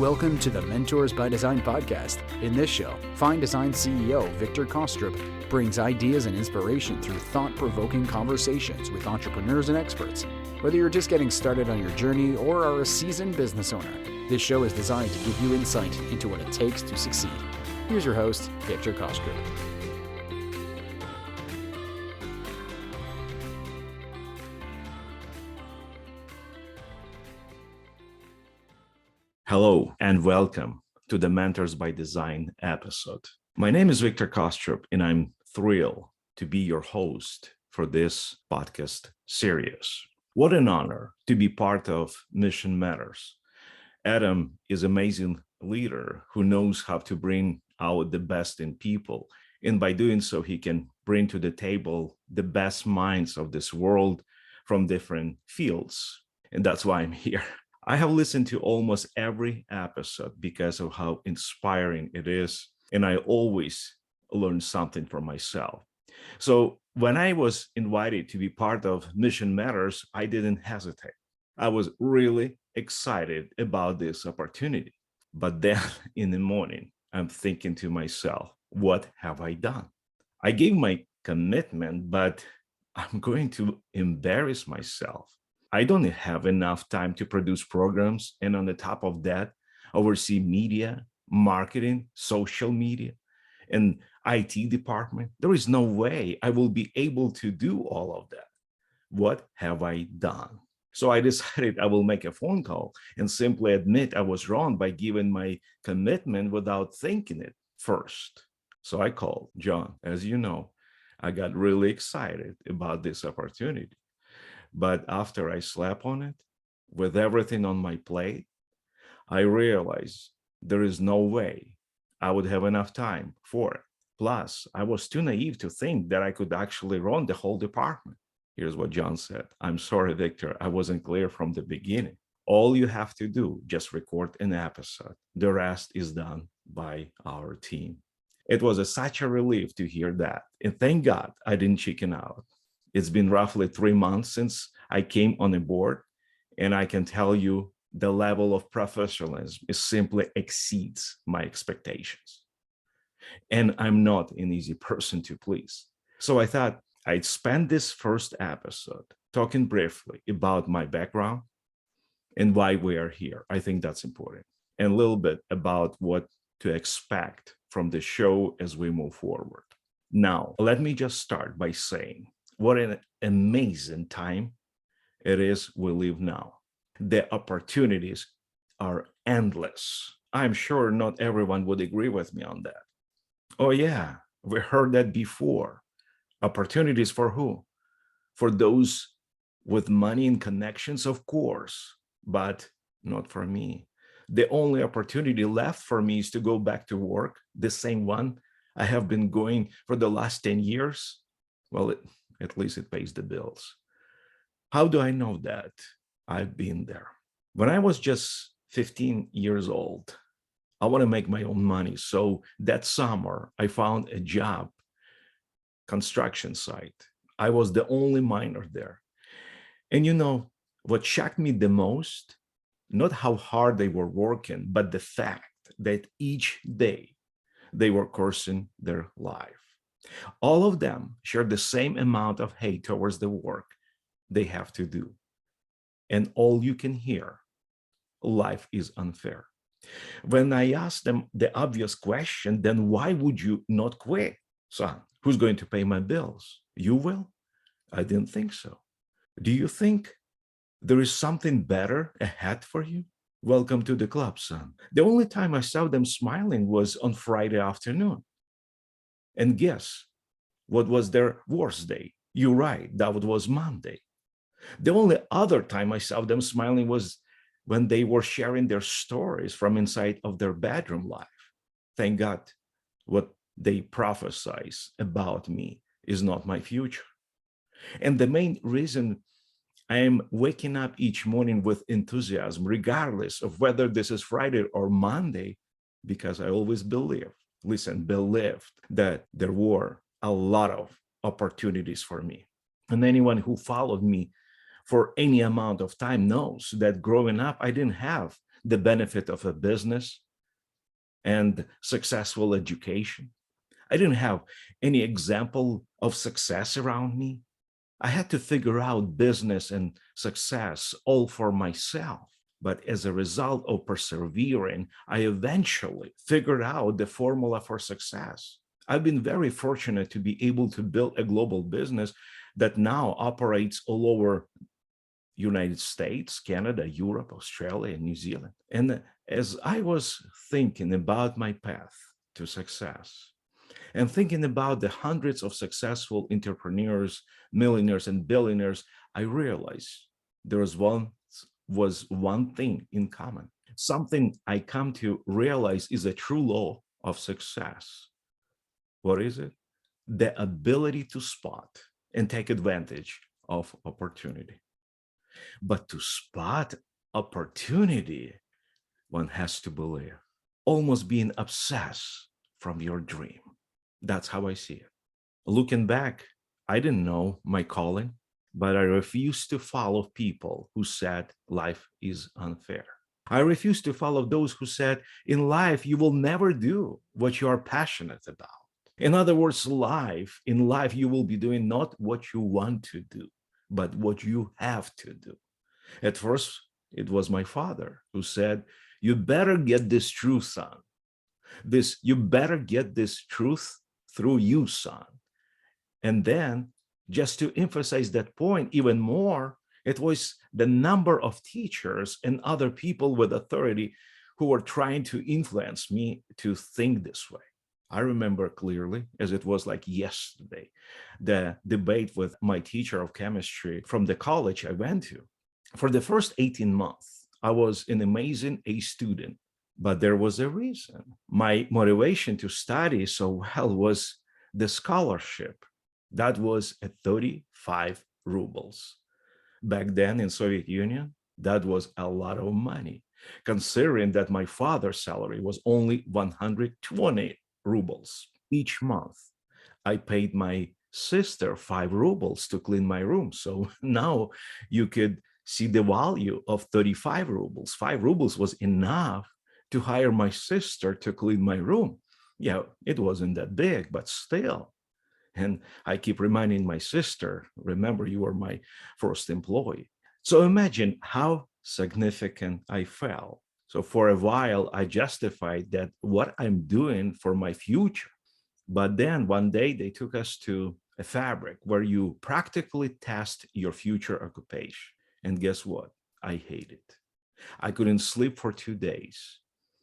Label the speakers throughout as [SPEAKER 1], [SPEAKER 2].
[SPEAKER 1] Welcome to the Mentors by Design podcast. In this show, Fine Design CEO Viktor Kostroub brings ideas and inspiration through thought-provoking conversations with entrepreneurs and experts. Whether you're just getting started on your journey or are a seasoned business owner, this show is designed to give you insight into what it takes to succeed. Here's your host, Viktor Kostroub.
[SPEAKER 2] Hello and welcome to the Mentors by Design episode. My name is Viktor Kostroub and I'm thrilled to be your host for this podcast series. What an honor to be part of Mission Matters. Adam is an amazing leader who knows how to bring out the best in people. And by doing so, he can bring to the table the best minds of this world from different fields. And that's why I'm here. I have listened to almost every episode because of how inspiring it is, and I always learn something from myself. So when I was invited to be part of Mission Matters, I didn't hesitate. I was really excited about this opportunity. But then in the morning, I'm thinking to myself, what have I done? I gave my commitment, but I'm going to embarrass myself. I don't have enough time to produce programs, and on the top of that, oversee media, marketing, social media, and IT department. There is no way I will be able to do all of that. What have I done? So I decided I will make a phone call and simply admit I was wrong by giving my commitment without thinking it first. So I called John. As you know, I got really excited about this opportunity. But after I slept on it, with everything on my plate, I realized there is no way I would have enough time for it. Plus, I was too naive to think that I could actually run the whole department. Here's what John said. I'm sorry, Viktor, I wasn't clear from the beginning. All you have to do, just record an episode. The rest is done by our team. It was such a relief to hear that. And thank God I didn't chicken out. It's been roughly 3 months since I came on the board, and I can tell you the level of professionalism simply exceeds my expectations. And I'm not an easy person to please. So I thought I'd spend this first episode talking briefly about my background and why we are here. I think that's important. And a little bit about what to expect from the show as we move forward. Now, let me just start by saying, what an amazing time it is we live now. The opportunities are endless. I'm sure not everyone would agree with me on that. Oh yeah, we heard that before. Opportunities for who? For those with money and connections, of course, but not for me. The only opportunity left for me is to go back to work, the same one I have been going for the last 10 years. Well, at least it pays the bills. How do I know that? I've been there. When I was just 15 years old, I want to make my own money. So that summer, I found a job, construction site. I was the only miner there. And you know, what shocked me the most, not how hard they were working, but the fact that each day they were cursing their life. All of them share the same amount of hate towards the work they have to do. And all you can hear, life is unfair. When I asked them the obvious question, then why would you not quit? Son, who's going to pay my bills? You will? I didn't think so. Do you think there is something better ahead for you? Welcome to the club, son. The only time I saw them smiling was on Friday afternoon. And guess what was their worst day? You're right, that was Monday. The only other time I saw them smiling was when they were sharing their stories from inside of their bedroom life. Thank God, what they prophesize about me is not my future. And the main reason I am waking up each morning with enthusiasm, regardless of whether this is Friday or Monday, because I always believed that there were a lot of opportunities for me. And anyone who followed me for any amount of time knows that growing up, I didn't have the benefit of a business and successful education. I didn't have any example of success around me. I had to figure out business and success all for myself. But as a result of persevering, I eventually figured out the formula for success. I've been very fortunate to be able to build a global business that now operates all over United States, Canada, Europe, Australia, and New Zealand. And as I was thinking about my path to success and thinking about the hundreds of successful entrepreneurs, millionaires, and billionaires, I realized there was one thing in common. Something I come to realize is a true law of success. What is it? The ability to spot and take advantage of opportunity. But to spot opportunity, one has to believe, almost being obsessed from your dream. That's how I see it. Looking back, I didn't know my calling, but I refused to follow people who said life is unfair. I refused to follow those who said in life you will never do what you are passionate about. In other words, in life, you will be doing not what you want to do, but what you have to do. At first, it was my father who said, you better get this truth, son. You better get this truth through you, son. And then, just to emphasize that point even more, it was the number of teachers and other people with authority who were trying to influence me to think this way. I remember clearly, as it was like yesterday, the debate with my teacher of chemistry from the college I went to. For the first 18 months, I was an amazing A student, but there was a reason. My motivation to study so well was the scholarship. That was at 35 rubles. Back then in Soviet Union, that was a lot of money, considering that my father's salary was only 120 rubles each month. I paid my sister 5 rubles to clean my room. So now you could see the value of 35 rubles. 5 rubles was enough to hire my sister to clean my room. Yeah, it wasn't that big, but still. And I keep reminding my sister, remember, you were my first employee. So imagine how significant I felt. So for a while, I justified that what I'm doing for my future. But then one day they took us to a fabric where you practically test your future occupation. And guess what? I hate it. I couldn't sleep for 2 days.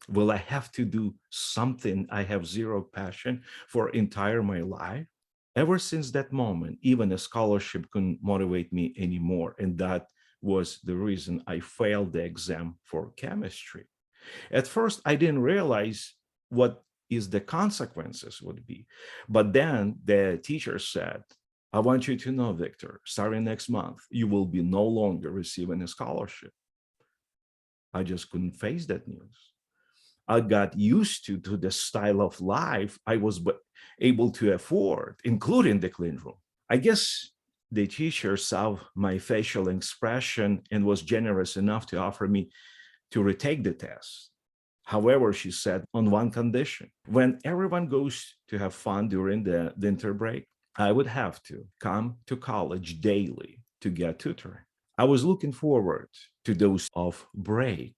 [SPEAKER 2] Will I have to do something I have zero passion for entire my life? Ever since that moment, even a scholarship couldn't motivate me anymore. And that was the reason I failed the exam for chemistry. At first, I didn't realize what is the consequences would be. But then the teacher said, I want you to know, Viktor, starting next month, you will be no longer receiving a scholarship. I just couldn't face that news. I got used to the style of life I was able to afford, including the clean room. I guess the teacher saw my facial expression and was generous enough to offer me to retake the test. However, she said on one condition: when everyone goes to have fun during the winter break, I would have to come to college daily to get tutoring. I was looking forward to those off break.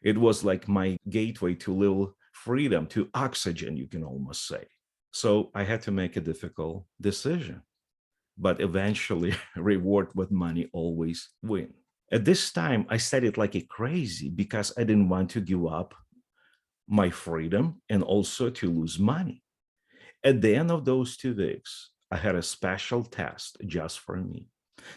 [SPEAKER 2] It was like my gateway to little freedom, to oxygen, you can almost say. So I had to make a difficult decision, but eventually reward with money always win. At this time, I studied like a crazy because I didn't want to give up my freedom and also to lose money. At the end of those 2 weeks, I had a special test just for me.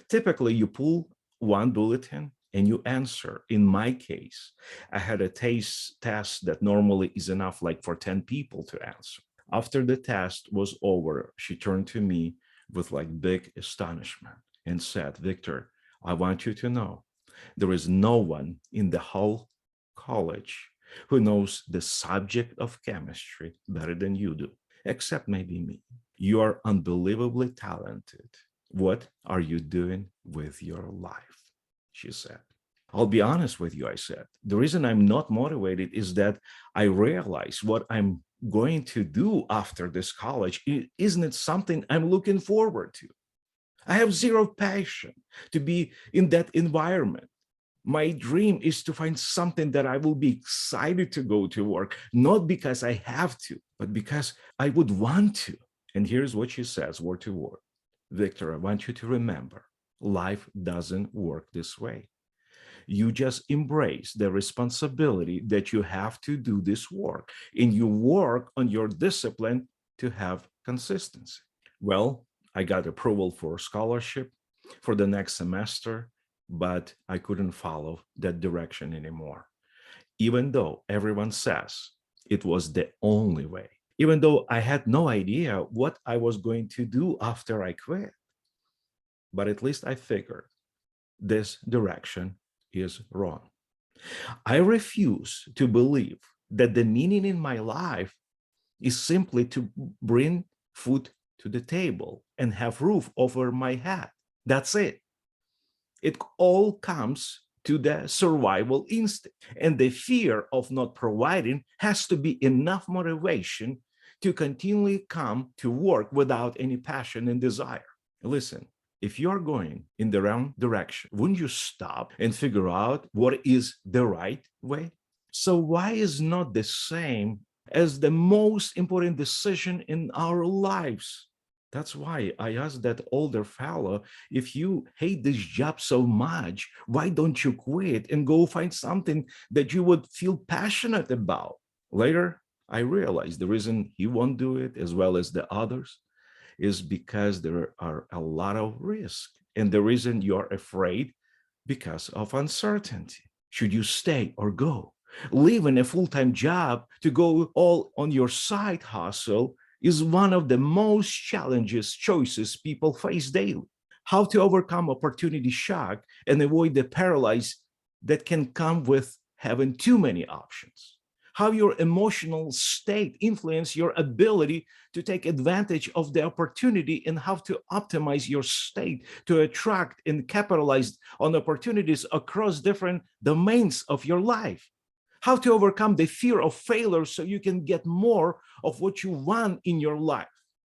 [SPEAKER 2] Typically, you pull one bulletin and you answer. In my case, I had a test that normally is enough like for 10 people to answer. After the test was over, she turned to me with like big astonishment and said, Viktor, I want you to know there is no one in the whole college who knows the subject of chemistry better than you do, except maybe me. You are unbelievably talented. What are you doing with your life? She said. I'll be honest with you, I said. The reason I'm not motivated is that I realize what I'm going to do after this college isn't it something I'm looking forward to. I have zero passion to be in that environment. My dream is to find something that I will be excited to go to work, not because I have to, but because I would want to. And here's what she says, word to word. Viktor, I want you to remember, life doesn't work this way. You just embrace the responsibility that you have to do this work, and you work on your discipline to have consistency. Well, I got approval for scholarship for the next semester, but I couldn't follow that direction anymore, even though everyone says it was the only way, even though I had no idea what I was going to do after I quit. But at least I figured this direction is wrong. I refuse to believe that the meaning in my life is simply to bring food to the table and have roof over my head. That's it. It all comes to the survival instinct. And the fear of not providing has to be enough motivation to continually come to work without any passion and desire. Listen, if you're going in the wrong direction, wouldn't you stop and figure out what is the right way? So why is not the same as the most important decision in our lives? That's why I asked that older fellow, if you hate this job so much, why don't you quit and go find something that you would feel passionate about? Later, I realized the reason he won't do it, as well as the others, is because there are a lot of risk. And the reason you're afraid, because of uncertainty. Should you stay or go? Leaving a full-time job to go all on your side hustle is one of the most challenging choices people face daily. How to overcome opportunity shock and avoid the paralysis that can come with having too many options. How your emotional state influence your ability to take advantage of the opportunity, and how to optimize your state to attract and capitalize on opportunities across different domains of your life. How to overcome the fear of failure so you can get more of what you want in your life.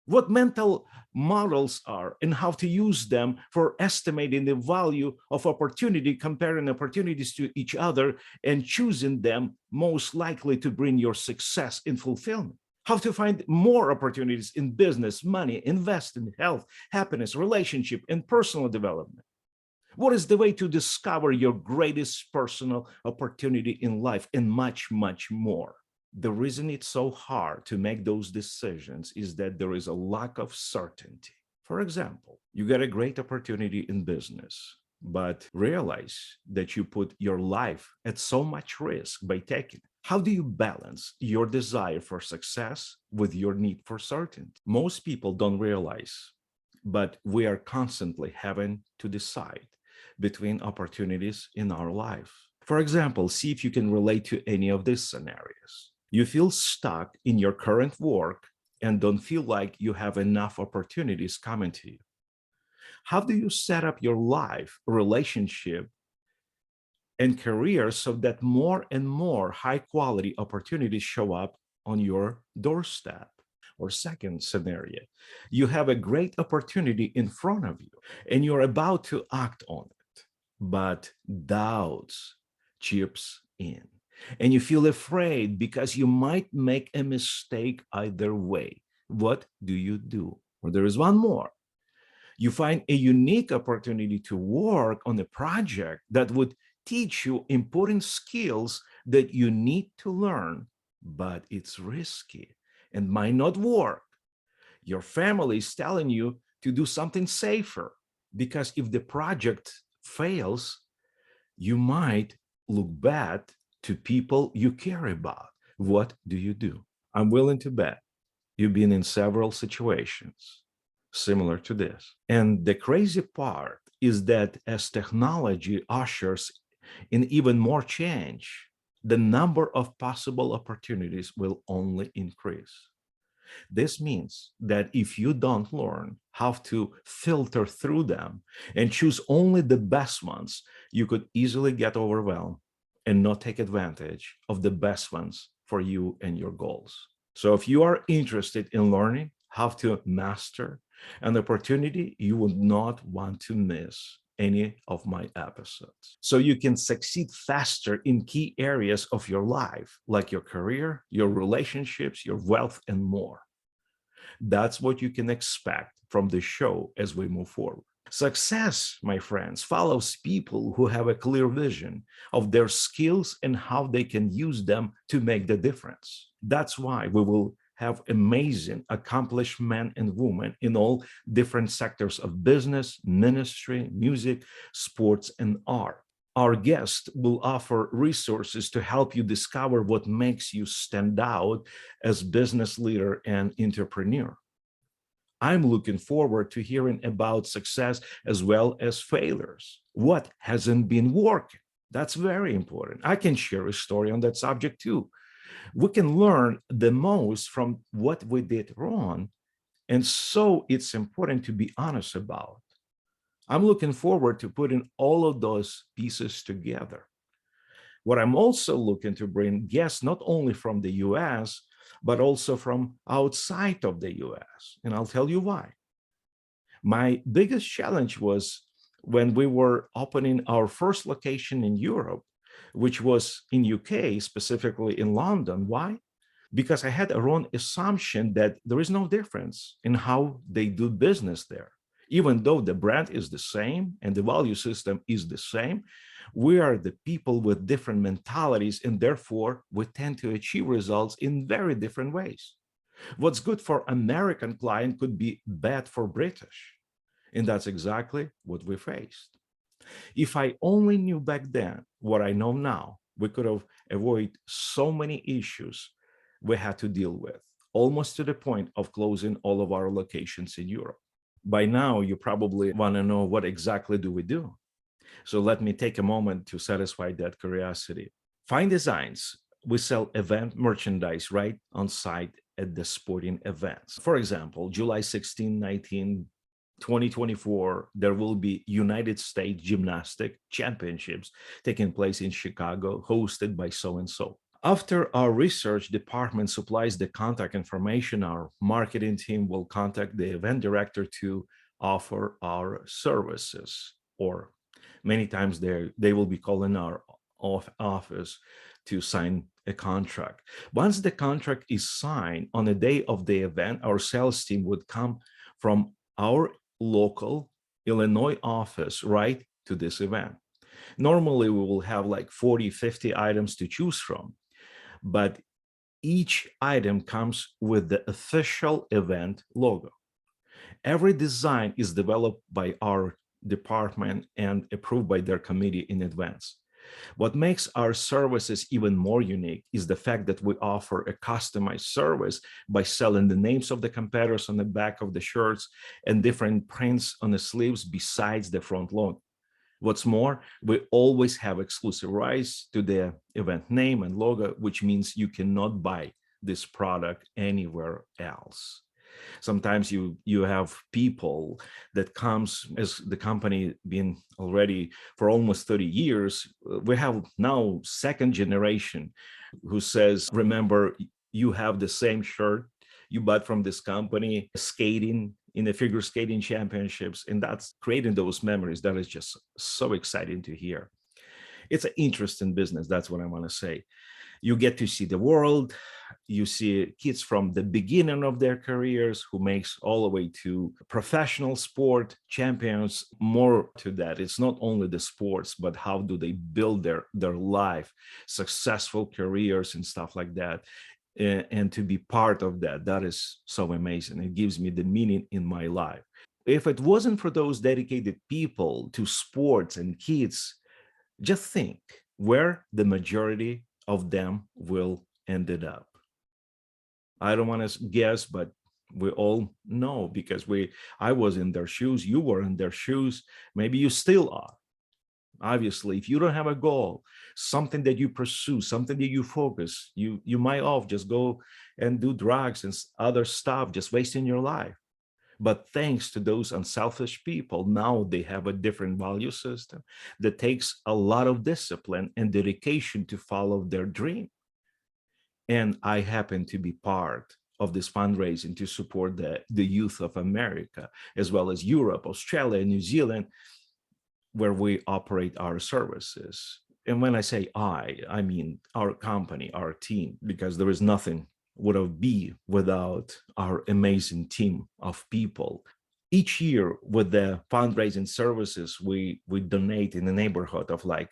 [SPEAKER 2] What mental models are and how to use them for estimating the value of opportunity, comparing opportunities to each other and choosing them most likely to bring your success and fulfillment. How to find more opportunities in business, money, invest in health, happiness, relationship, and personal development. What is the way to discover your greatest personal opportunity in life, and much, much more. The reason it's so hard to make those decisions is that there is a lack of certainty. For example, you get a great opportunity in business, but realize that you put your life at so much risk by taking it. How do you balance your desire for success with your need for certainty? Most people don't realize, but we are constantly having to decide between opportunities in our life. For example, see if you can relate to any of these scenarios. You feel stuck in your current work and don't feel like you have enough opportunities coming to you. How do you set up your life, relationship, and career so that more and more high quality opportunities show up on your doorstep? Or second scenario, you have a great opportunity in front of you and you're about to act on it, but doubts chips in and you feel afraid because you might make a mistake either way. What do you do? Or there is one more. You find a unique opportunity to work on a project that would teach you important skills that you need to learn, but it's risky and might not work. Your family is telling you to do something safer, because if the project fails, you might look bad to people you care about. What do you do? I'm willing to bet you've been in several situations similar to this. And the crazy part is that as technology ushers in even more change, the number of possible opportunities will only increase. This means that if you don't learn how to filter through them and choose only the best ones, you could easily get overwhelmed and not take advantage of the best ones for you and your goals. So if you are interested in learning how to master an opportunity, you would not want to miss any of my episodes. So you can succeed faster in key areas of your life, like your career, your relationships, your wealth, and more. That's what you can expect from the show as we move forward. Success, my friends, follows people who have a clear vision of their skills and how they can use them to make the difference. That's why we will have amazing, accomplished men and women in all different sectors of business, ministry, music, sports, and art. Our guest will offer resources to help you discover what makes you stand out as business leader and entrepreneur. I'm looking forward to hearing about success as well as failures. What hasn't been working? That's very important. I can share a story on that subject too. We can learn the most from what we did wrong. And so it's important to be honest about. I'm looking forward to putting all of those pieces together. What I'm also looking to bring guests not only from the US, but also from outside of the US. And I'll tell you why. My biggest challenge was when we were opening our first location in Europe, which was in UK, specifically in London. Why? Because I had a wrong assumption that there is no difference in how they do business there. Even though the brand is the same and the value system is the same, we are the people with different mentalities, and therefore we tend to achieve results in very different ways. What's good for American client could be bad for British. And that's exactly what we faced. If I only knew back then what I know now, we could have avoided so many issues we had to deal with, almost to the point of closing all of our locations in Europe. By now, you probably want to know what exactly do we do. So let me take a moment to satisfy that curiosity. Fine Designs, we sell event merchandise right on site at the sporting events. For example, July 16, 19, 2024, there will be United States Gymnastic Championships taking place in Chicago, hosted by so-and-so. After our research department supplies the contact information, our marketing team will contact the event director to offer our services, or many times they will be calling our office to sign a contract. Once the contract is signed, on the day of the event, our sales team would come from our local Illinois office right to this event. Normally, we will have like 40, 50 items to choose from, but each item comes with the official event logo. Every design is developed by our department and approved by their committee in advance. What makes our services even more unique is the fact that we offer a customized service by selling the names of the competitors on the back of the shirts and different prints on the sleeves besides the front logo. What's more, we always have exclusive rights to the event name and logo, which means you cannot buy this product anywhere else. Sometimes you have people that comes, as the company been already for almost 30 years. We have now second generation who says, remember, you have the same shirt you bought from this company skating in the figure skating championships, and that's creating those memories. That is just so exciting to hear. It's an interesting business. That's what I want to say. You get to see the world. You see kids from the beginning of their careers who makes all the way to professional sport champions. More to that, it's not only the sports, but how do they build their life, successful careers and stuff like that. And to be part of that, that is so amazing. It gives me the meaning in my life. If it wasn't for those dedicated people to sports and kids, just think where the majority of them will ended up. I don't want to guess, but we all know because I was in their shoes, you were in their shoes, maybe you still are. Obviously, if you don't have a goal, something that you pursue, something that you focus, you might off just go and do drugs and other stuff, just wasting your life. But thanks to those unselfish people, now they have a different value system that takes a lot of discipline and dedication to follow their dream. And I happen to be part of this fundraising to support the youth of America, as well as Europe, Australia, New Zealand, where we operate our services. And when I say I mean our company, our team, because there is nothing would have be without our amazing team of people. Each year with the fundraising services, we donate in the neighborhood of like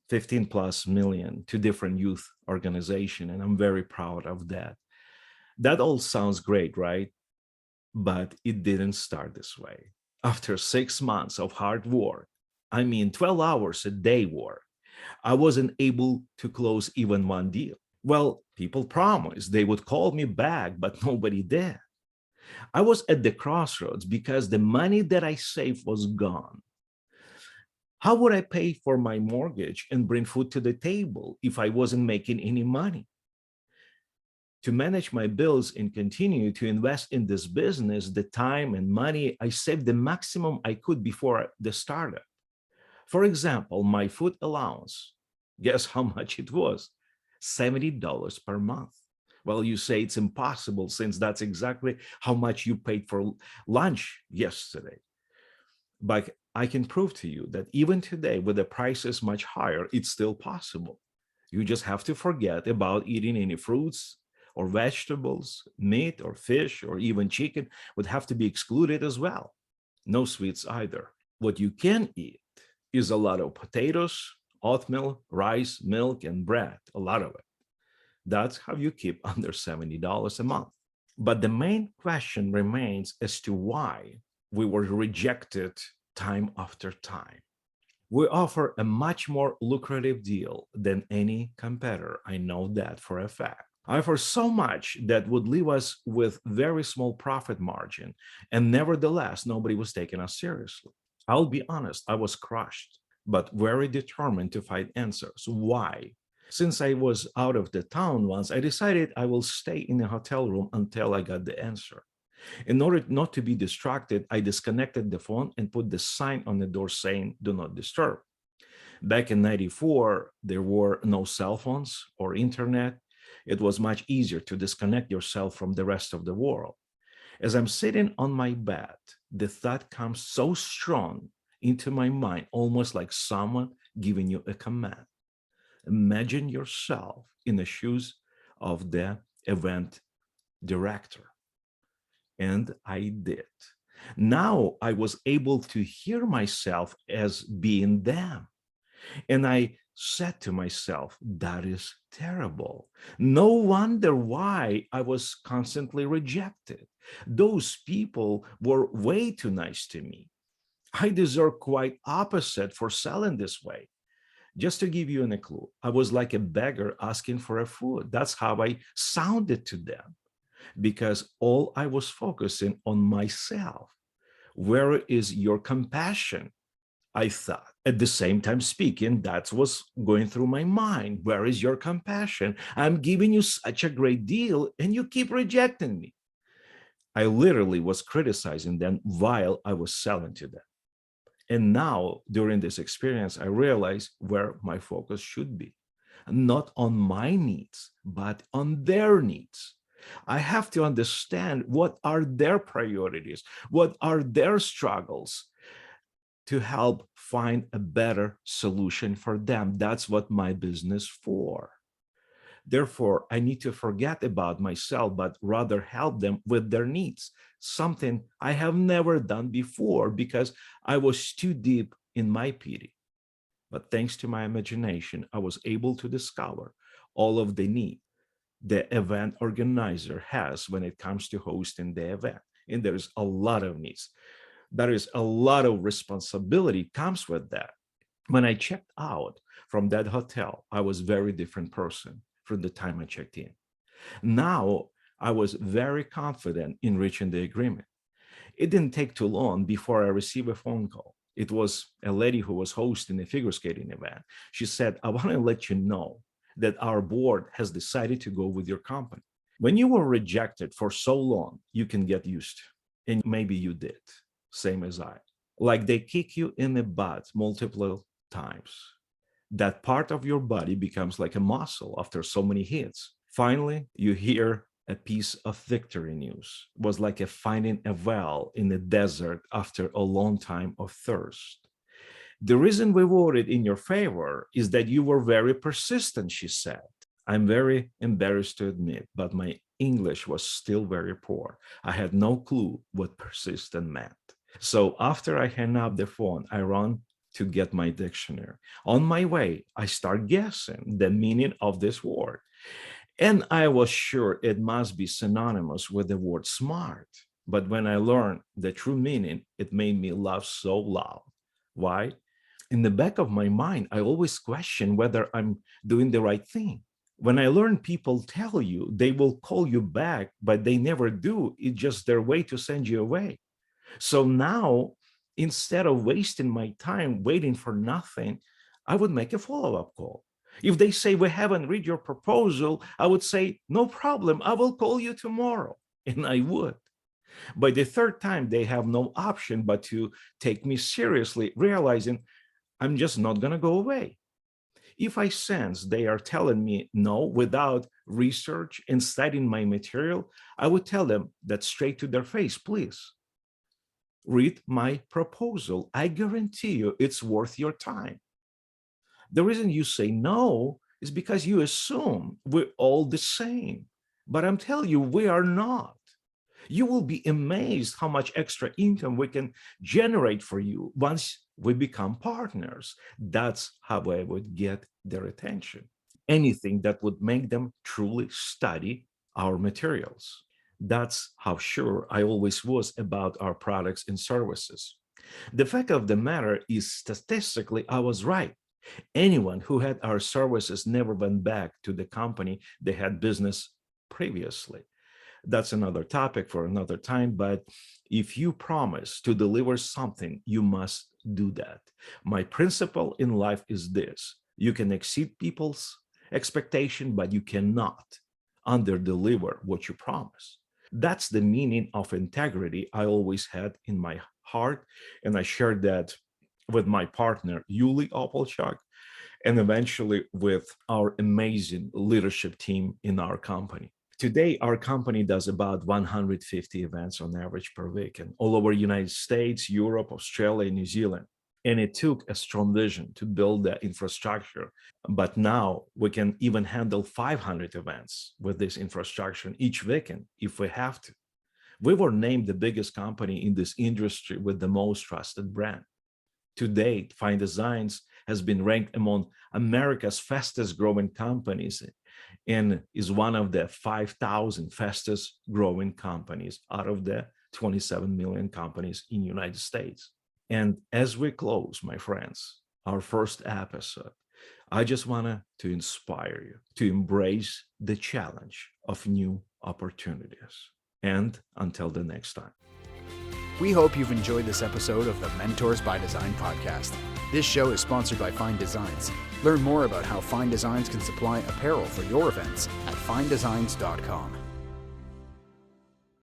[SPEAKER 2] 15 plus million to different youth organizations. And I'm very proud of that. That all sounds great, right? But it didn't start this way. After 6 months of hard work, 12 hours a day work, I wasn't able to close even one deal. Well, people promised they would call me back, but nobody did. I was at the crossroads because the money that I saved was gone. How would I pay for my mortgage and bring food to the table if I wasn't making any money? To manage my bills and continue to invest in this business, the time and money, I saved the maximum I could before the startup. For example, my food allowance, guess how much it was? $70 per month. Well, you say it's impossible since that's exactly how much you paid for lunch yesterday. But I can prove to you that even today, with the prices much higher, it's still possible. You just have to forget about eating any fruits or vegetables, meat or fish, or even chicken would have to be excluded as well. No sweets either. What you can eat is a lot of potatoes, oatmeal, rice, milk, and bread, a lot of it. That's how you keep under $70 a month. But the main question remains as to why we were rejected time after time. We offer a much more lucrative deal than any competitor. I know that for a fact. I offer so much that would leave us with very small profit margin, and nevertheless, nobody was taking us seriously. I'll be honest, I was crushed, but very determined to find answers. Why? Since I was out of the town once, I decided I will stay in a hotel room until I got the answer. In order not to be distracted, I disconnected the phone and put the sign on the door saying, "Do not disturb." Back in 94, there were no cell phones or internet. It was much easier to disconnect yourself from the rest of the world. As I'm sitting on my bed, the thought comes so strong into my mind, almost like someone giving you a command. Imagine yourself in the shoes of the event director. And I did. Now I was able to hear myself as being them. And I said to myself, that is terrible. No wonder why I was constantly rejected. Those people were way too nice to me. I deserve quite opposite for selling this way. Just to give you a clue, I was like a beggar asking for a food. That's how I sounded to them, because all I was focusing on myself. Where is your compassion? I thought. At the same time speaking, that was going through my mind. Where is your compassion? I'm giving you such a great deal and you keep rejecting me. I literally was criticizing them while I was selling to them. And now, during this experience, I realized where my focus should be. Not on my needs, but on their needs. I have to understand what are their priorities, what are their struggles, to help find a better solution for them. That's what my business for. Therefore, I need to forget about myself, but rather help them with their needs, something I have never done before because I was too deep in my pity. But thanks to my imagination, I was able to discover all of the need the event organizer has when it comes to hosting the event. And there's a lot of needs. There is a lot of responsibility comes with that. When I checked out from that hotel, I was a very different person from the time I checked in. Now, I was very confident in reaching the agreement. It didn't take too long before I received a phone call. It was a lady who was hosting a figure skating event. She said, I want to let you know that our board has decided to go with your company. When you were rejected for so long, you can get used to, and maybe you did, same as I. Like they kick you in the butt multiple times. That part of your body becomes like a muscle after so many hits. Finally, you hear a piece of victory news. It was like finding a well in the desert after a long time of thirst. The reason we voted in your favor is that you were very persistent, she said. I'm very embarrassed to admit, but my English was still very poor. I had no clue what persistent meant. So after I hang up the phone, I run to get my dictionary. On my way, I start guessing the meaning of this word. And I was sure it must be synonymous with the word smart. But when I learned the true meaning, it made me laugh so loud. Why? In the back of my mind, I always question whether I'm doing the right thing. When I learn people tell you they will call you back, but they never do, it's just their way to send you away. So now, instead of wasting my time waiting for nothing, I would make a follow-up call. If they say, we haven't read your proposal, I would say, no problem, I will call you tomorrow. And I would. By the third time, they have no option but to take me seriously, realizing I'm just not going to go away. If I sense they are telling me no without research and studying my material, I would tell them that straight to their face, please. Read my proposal. I guarantee you it's worth your time. The reason you say no is because you assume we're all the same. But I'm telling you, we are not. You will be amazed how much extra income we can generate for you once we become partners. That's how I would get their attention. Anything that would make them truly study our materials. That's how sure I always was about our products and services. The fact of the matter is, statistically, I was right. Anyone who had our services never went back to the company they had business previously. That's another topic for another time, but if you promise to deliver something, you must do that. My principle in life is this: you can exceed people's expectation, but you cannot under-deliver what you promise. That's the meaning of integrity I always had in my heart, and I shared that with my partner, Lili, and eventually with our amazing leadership team in our company. Today, our company does about 150 events on average per week, and all over the United States, Europe, Australia, and New Zealand. And it took a strong vision to build the infrastructure. But now we can even handle 500 events with this infrastructure each weekend if we have to. We were named the biggest company in this industry with the most trusted brand. To date, Fine Designs has been ranked among America's fastest growing companies and is one of the 5,000 fastest growing companies out of the 27 million companies in the United States. And as we close, my friends, our first episode, I just want to inspire you to embrace the challenge of new opportunities. And until the next time.
[SPEAKER 1] We hope you've enjoyed this episode of the Mentors by Design podcast. This show is sponsored by Fine Designs. Learn more about how Fine Designs can supply apparel for your events at finedesigns.com.